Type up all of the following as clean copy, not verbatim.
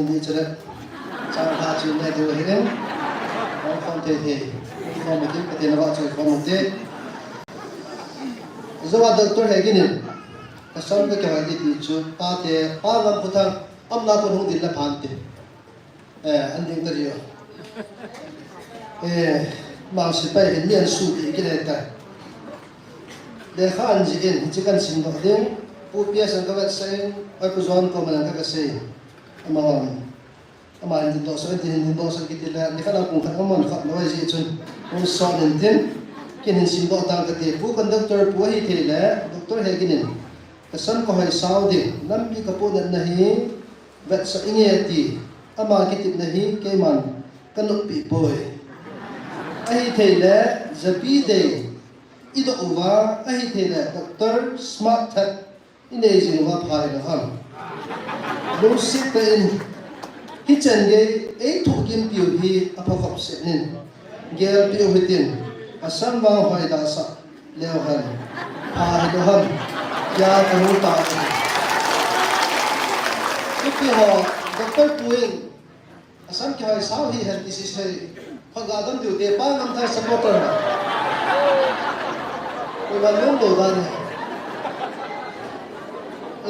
นี่จะได้สร้างภาพชีวิตในตัวเองของคนเท่ๆของมันที่ประเทศเราช่วยของมันที่จะว่าด็อกเตอร์เฮกินินก็สอนก็แค่ว่าที่จุดป้าเตะป้าลำพุทธังอำนาจคนหุ่นดินละพันเตอันนี้ก็เดียวมาสิไปเห็นเรียนสูตรอีกแล้วแต่เด็กข้าอันจีนจีกันสิงห์เดียวผู้เพียรสังกัดเสียงไอ้ผู้สอนก็มันนั่งก็เสียงอามาอินโดสอินโดสกิติละนี่ขณะคงขันอามันขับน้อยจีจนคนสอนเห็นกินสิงห์ต่างกันที่ผู้คนด็อกเตอร์ผู้ให้ทีละด็อกเตอร์เฮกินินแต่สันก็ให้สาวดินั่นมีกระปุกนั่นนะฮีเวทสังเกตที่อามาคิดนะฮีเกมันกันลุกปีป่วยไอ้ทีละจะปีเดย์อีดอกว่าไอ้ทีละด็อกเตอร์สมาร์ททัดอินเดียจินว่าพายนะฮันดูสิเป็นฮิจันเกย์ทุกกินผิวที่อภะขับเส้นเกย์ผิวหิตินอาศัยว่าหอยดาสักเลี้ยวหันพายดูหันยาตะลุตาทุกที่หอด็อกเตอร์ป่วยอาศัยแค่สาวที่เห็นที่สิใช่พอกาดันดูเตป้าน้ำตาสปอร์เตอร์ไปวันนู้นดูกัน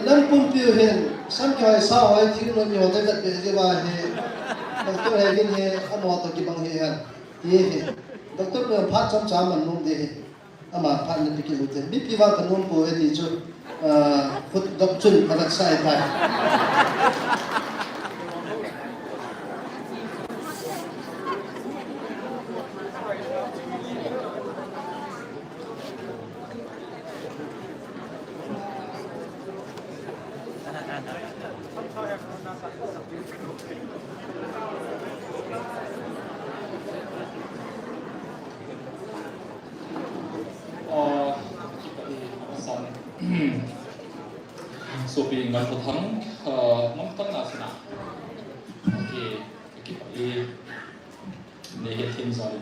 นั่นปุ่มผิวเห็นสังเกตสาวไอ้ที่เรามีหัวใจแบบเป็นที่ว่าเห็นด็อกเตอร์เฮกินเห็นอันว่าตัวกี่บังเห็นที่เห็นด็อกเตอร์เป็นพัดจำมันนุ่มดีอามาพัดนี่พิกิลุเต็มบิพิวากันนุ่มป่วยที่จุดขุดดอกจุนมารักษาไปso pingan ko thang mangtang na sina okay kita ne hetin sai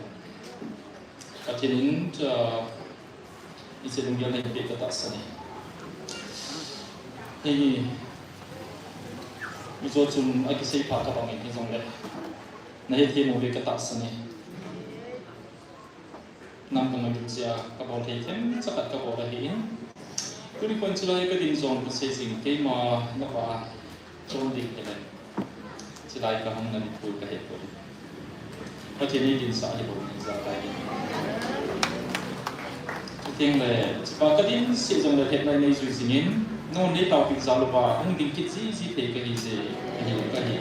katinin iselung dia ne be kata sani hei mizo chum akisei pha ka bangin ni jong le na hetin mo be kata sani nam ka ngi sia ka bo hetin sakat ka bo rahin Kuni kon silai ka din zong processing ke ma na pa chon dik hele silai ka hang na ni phu ka he ko pa chini din sa hi bo ni za kai ting le pa ka din si zong le het nai nei zui singin no ne taw pi za lo ba ang din kit si te ka hi se ka hi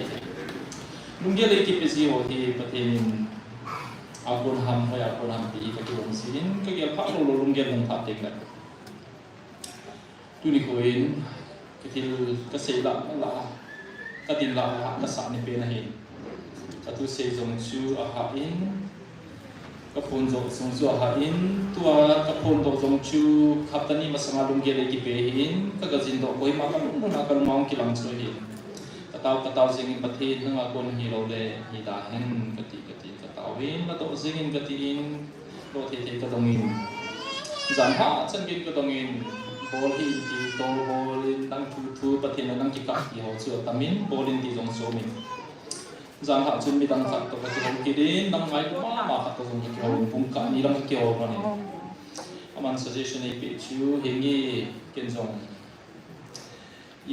lung ge le ki pe si ho hi pa tin agon ham ho ya agon ham pi ka ki bong sin ka ge pha lo lung ge nong tha ting la tu ni koin ketil kasela la katin la ka sa ni pe na hin atu se jong chu a ha in ka phon zo song chu a ha in tua ka phon do jong chu khaptani masanga lung ge le ki pe hin ka ga jin do koi ma ka lu na ka maung ki lang chu hin ka taw jing in pathe nga kon hi lo le hi da hen kati ka taw in ma to jing in kati in lo the ka dong in zan ha chan bin ka dong in ball hi ti to ball in nang thu pathin nang ki ka ki ho chu tamin ball in ti jong so min zan ha chun mi dang khat to ka jong ki din nang mai ma khat to jong ki ho pum ka ni ram ki ho ma ni aman suggestion ei pe chu hengi ken jong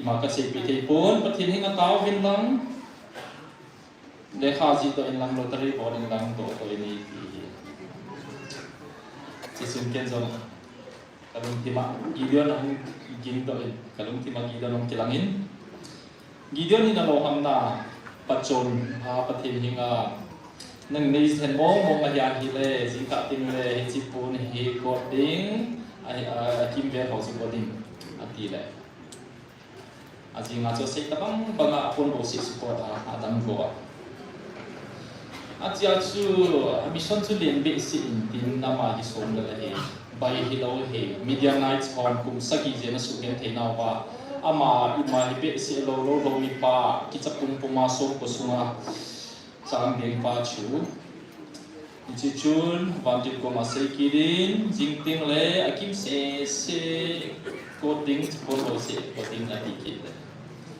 i ma ka se pi te pon pathin hinga taw hin lang le kha ji to in lang lottery ball in lang to ni ti sun ken jong kalung tima gideon ang iging to kalung tima gideon ang kilangin gideon ni nalo hamna pachon ha pathin hinga nang nei sen mong ahya hi le jingka ting le chipun hi coding ai kim ve ho si coding ati le ajinga cho se tabang banga apon bo si support adam go atia chu mission chu len be si tin nama hi som le he by hello he media nights on kum sagi je na su gen the na wa ama ima hi be si lo mi pa ki chapum puma so ko sunga sang ding pa chu chi chun van ti ko ma se kirin jing ting le akim se coding ko lo se coding na ti ki le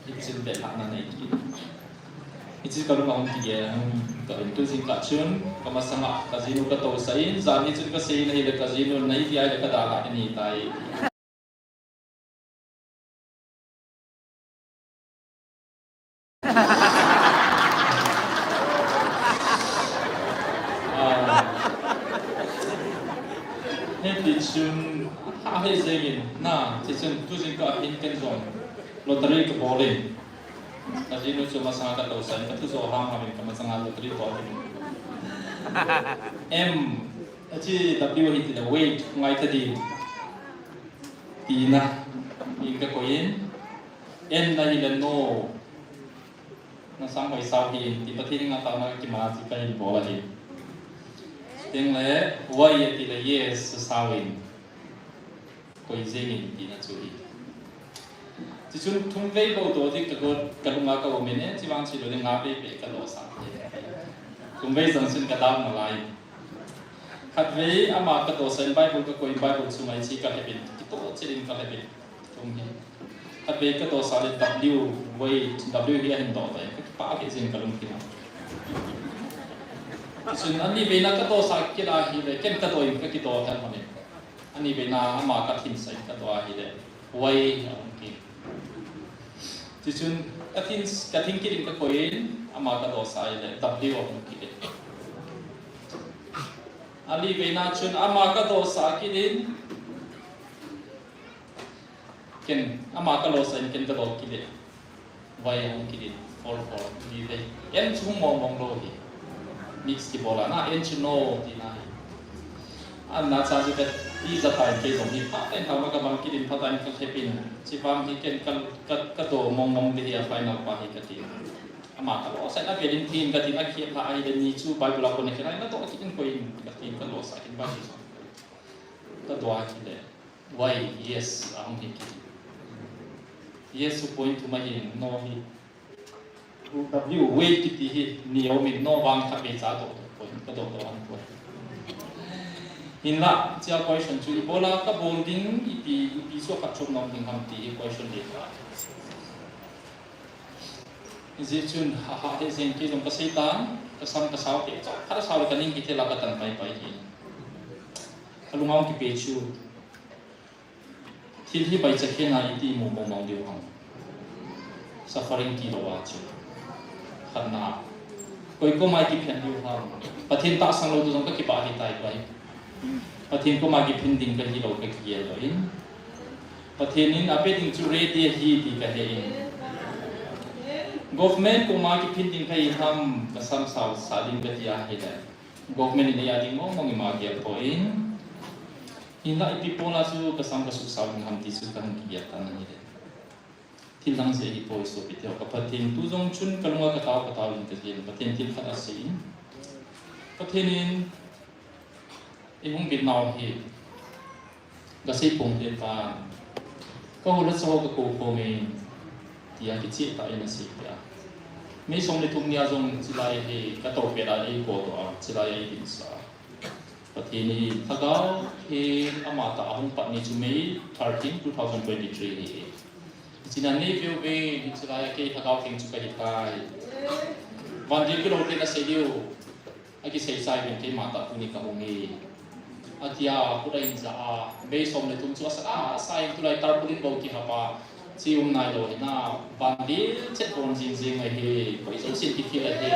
it's in the hana nei ki Itu kalau mau tiga, kalau itu sih kacun, kalau sama kasino kata usain, zaman itu kasih ini ada kasino, naik dia ada kata ini tai. Ini kacun, apa sih nah, kacun itu sih kau ingin kan loteri ke boleh. Kasino cuma sangat usain, itu seorang kami kami sangat loteri boleh. Aci W itu dah wait ngai tadi. Tina, ini kekoin. N lagi dan no. Nasang mai sauhin, di pati nga tahu nak kima si kain bola ni. Teng le, Y itu le yes sauhin. Koi zengin tina curi. Jujur tumpai kau tu di kadunga kau mana, cibang cilo di ngapi pe kalau sah. Tumpai sangsun kadang malai. Kadwei ama kado sen Bible kau Bible cuma isi kalebin, itu cirin kalebin. Tumpai. Kadwei kado salit W dia hendak tak, pakai cirin kalung kita. Jujur ani bena kado sakit ahi le, ken kado ini kita orang mana. Ani bena ama katin saya kado ahi le, Y mungkin. Jujur katin kirim ke koin ama ka dosa ile W mungkin. Ali bena chun ama ka dosa kirin ken ama ka dosa ken ka dok kide Y mungkin for di le en chung mong lo hi mix ki bola na en chuno di na anna cha ju bet i za tai ke dong hi pa ten ha ma ka bang kirin pa tan ka khepin chi pam hi ken ka do mong di ya final pa hi ka ti ama ka lo sa na belin tin ka ti na khep la ai den ni chu bible la ko ne khana na to ki ken ko in ka tin ka lo sa kin ba hi ka do a ki le why yes ang hi ki yes point to ma hi no hi w wait ki ti hi ni o mi no bang ka be cha do ko ka do ang ko Inla, jia question tu ibola ka bonding ipi so ka chom nom ding ham ti question de ka. Ji chun ha he zen ki jong ka setan ka sam ka saw ke cha khara saw ka ning ki te la ka tan pai pai hi. Kalungam ki pe chu. Thil hi bai cha ke na iti mo mo mong diu hang. Suffering ki lo wa chu. Khanna. Koi ko mai ki phen diu hang. Pathin ta sang lo tu jong ka ki pa hi tai pai. Pathin ko magi phinding ka hi lo ka kiye lo in pathinin apeding chu ready hi ti ka he government ko magi phinding ka hi ham ka sam saw sading ka ti a he da government ni ya ding mo mong magi po in hinda ipipona su ka sam ka su saw ham ti su ka han kiya tan ni de tilang se hi po so piteo ka pathin tu jong chun kalunga ka taw in ka hin pathin til khat asin pathinin Ibung bitnaw hi kasi pong pa ko hulat sa ko ko me tiya kichi ta ina si ya me song le tum nia jong silai he ka to pe la ai ko to a silai ai din sa patini thagaw he amata ahung pa ni chumei 13 2023 hi chinan ne view be silai ke thagaw king chu ka hi kai van di ki lo te na se dio aki sei sai ben ke mata puni ka hongi atia pura inza a based on the tum chu sa sai tu lai tar pulin bo ki hapa chi nai lo na bandil chet bon jing jing ai he poi so sin ki fi la he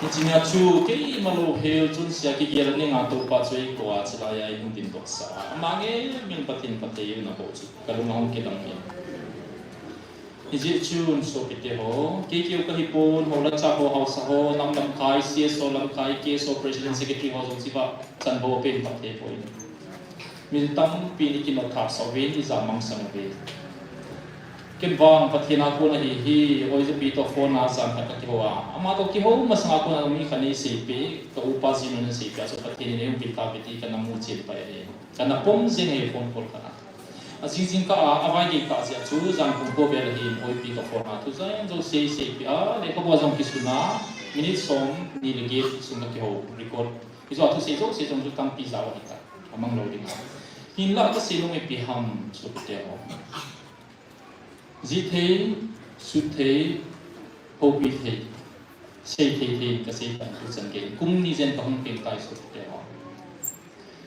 ni chinya chu ke malo he chun sia ki ger ni nga to pa choi ko a chila ya in din dok sa mangi min patin pate na bo chu kalu na hong ke dang ni Iji chun so kite ho, kikiu kahipon ho la cha ho house ho nam lam kai CSO lam kai KSO president secretary ho jong siba chan bo pen pa te poi. Min tam pini ki no thap so ven i zamang sang ve. Ken wang pathina ko na hi oi je pi to phone na san ka ki ho a. Ama to ki ho mas nga ko na mi khani se pe ka upa sin na se ka so pathini ne pi ka beti ka na mu chil pa e. Ka na pom jing e phone call kana. Asing ka awai ge ka sia chu jang ko ko bel hi oi pi ka format tu zai jo se pi a le ko jong ki suna minute som ni le ge suna ki ho record iso tu se jong ju tam pi za wa ta amang lo ding hin la ka se lo me pi ham so te ho ji the สุดเทโฮวิเทเซเทเทก็เซตันตุสังเกตกุมนี่เจนก็คงเป็นตายสุดเดียว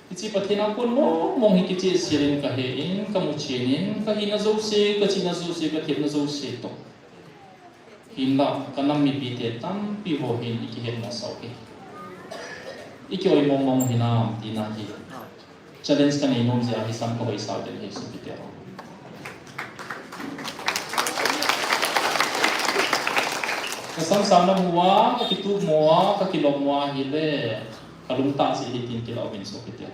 ที่จีปฏินักคนมองให้กิจเสียงก็เห็นก็มุชีนินก็หินาโซเซก็จีนาโซเซก็เทนาโซเซตกหินละก็นำมีปีเตตัมปีโหหินอีกเห็นมาสาวอีกอยมองหินามตีนาฮีchallenge kan inom siya hisam ko ay sa din Hesus Peter. Kasam sana muwa kakitu muwa kakilom muwa hile kalungta si hitin kila Hesus Peter.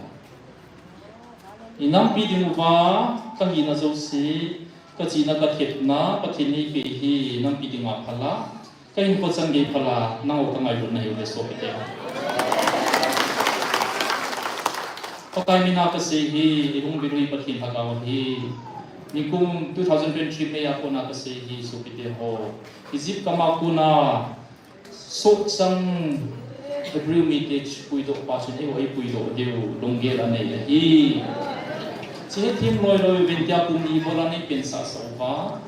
Inam pi di muwa kahina zosi kachina kathetna pathini pi hi nam pi di nga phala kahin ko sangi phala nang ka ngai na Hesus Peter. Pakai mina kasihi ibung birui pathin hagaw hi nikum 2023 me ako na kasihi supite ho izip kama kuna sok sang every meeting puido pasun e oi puido deu longgela nei hi che tim loi loi ventia pun i bola nei pensa sauba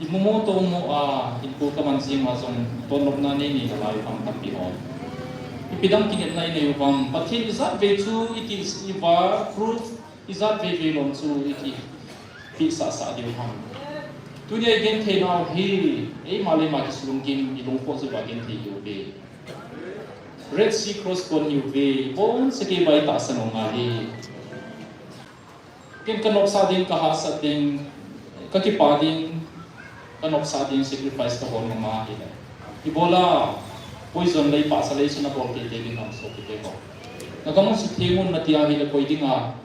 imumo to mo a inpo kamanjing ma song tonok na nei ni lai pam tapi ho ipidang kinit na inayubang pathin isat vechu iti iba proof isat vevelom chu iti pisa sa diwham tunya gen thena hi ei male ma kisulungkin ilungpo su bagen the yobe red sea cross kon yobe bon seke bai ta sanonga hi ken kanok sa din kaha sa din kakipading kanok sa din sacrifice ka hon ma hi ibola poison lay pa sa lay sina bol te te ham so te ko nagamon su thengon na tia hi le koi dinga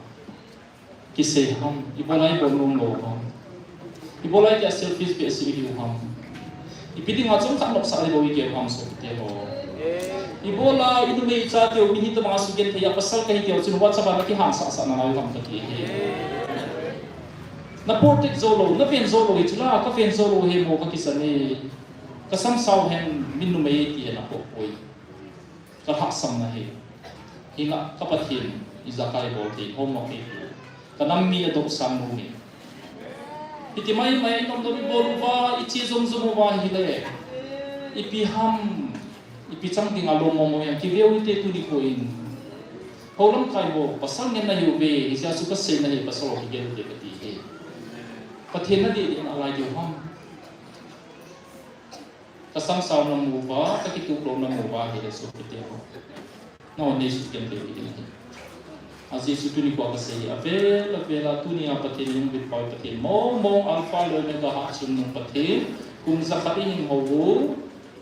kise ham ibolai bolung lo ham ibolai ya selfish be si hi ham ipiding nga chong kanok sa le boi ke ham so te ko ibola idu me cha te mi ni to ma su gen the ya pasal ka hi te chu wat sa ba ki ham sa sa na lai ham ka ti na portek zolo na fen zolo hi chula ka fen zolo he mo ka kisane kasam saw hen minu mai ti na ko oi ka haksam na he hinga kapathin izakai bol ti homo ki kanam mi adok sam nu ni iti mai nom do bol wa ichi zum zum wa hi le ipi ham ipi chang ting alo mo yang ki veu te tu ni ko in holam kai bo pasang ngen na yu be isa su ka se na he pasol ki gen te ti he pathin na di na ala yu ham kasam saw na muba kakitu lo na muba hi Hesus Peter no ne su ken de ni azi su tu ni ko ka se avela tu ni apathin yung bit pa pathin mo alpha lo ne ga ha sun ng pathin kung zakari hing ho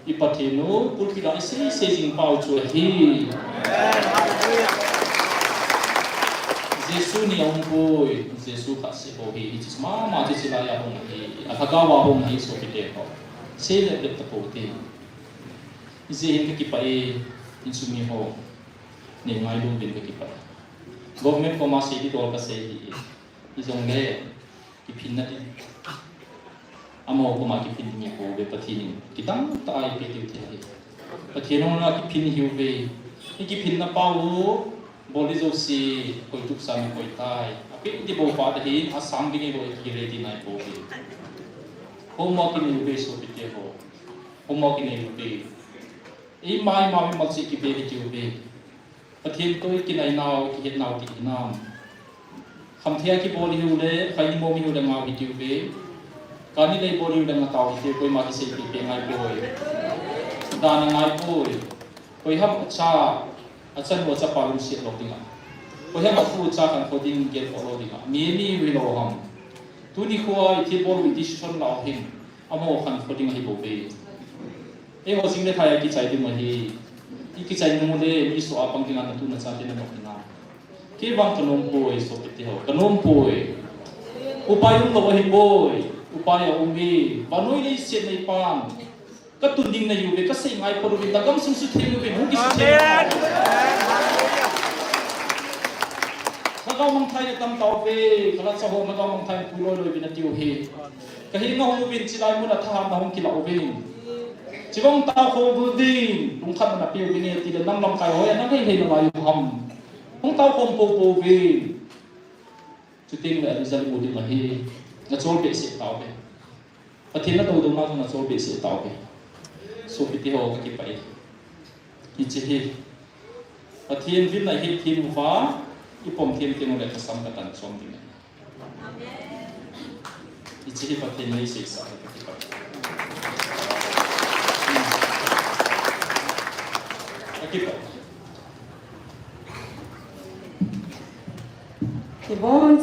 ipathinu pulpida isi se jing pau chu hi Jesu ni ông boy Jesu ka se ho hi chi ma chi sila ya hong hi athagawa hong hi so Peter ko se le ta po te ize hin ki pai insumi ho ne ngai lu bin ki pai government ko ma se di dol ka se hi izong le ki phin na di amo ko ma ki phin ni ko be pathin ki dang ta ai pe ti te pathin no na ki phin hi be ki phin na pa wo boli zo si ko tuk sa ni ko tai ape di bo pa hi asam gi ni bo ki re di nai bo be homo ki ni be so pite ho homo ki ni be e mai ma mi ma si ki be ki be pathin to ki nai naw ki het naw ki nam kham thia ki boli hu le khai ni mo mi hu le ma ki be ka ni le boli hu le ma taw ki ko ma ki se ki pe ngai pe hoi da na ngai poi koi ham cha achan wo cha pa lu si lo dinga koi ham fu cha kan ko ding ge ko lo dinga mi ni wi lo ham tu ni khoi thi bol wi decision la hin amo khan ko ding hi bo be e ho sing le thai ki chai ding ma hi ki chai no le mi so apang ding na tu na cha te na mo na ke bang kanom poi so te ho kanom poi upayong lo hi boy upaya umi banoi le se nei pan ka tun ding na yu be ka sei ngai por wi dagam sung su the be hu ki su the Nagaw mang thai tam tao pe kala sa ho nagaw mang thai pulo lo bin tiu he ka hi nga ho bin chilai mu na tha na hong ki la obin chibong tao ho bu din lung khan na pe bin ne ti nam lam kai ho ya na kai he na yu ham hong tao kom po po bin chu ting la rizal mu din la he na chol pe se tao pe ประเทศนั้นตัวมาทางโซเบสิตาวไปโซปิติโฮก็กิไปฮิจิฮิประเทศวินไหนฮิทีมฟ้าอีปอมเทียนเทียนอะไรก็ซ้ำกันตันชมดีนะฮิจิฮิประเทศนี้ศึกษาก็กิไปก็กิไป C'est bon,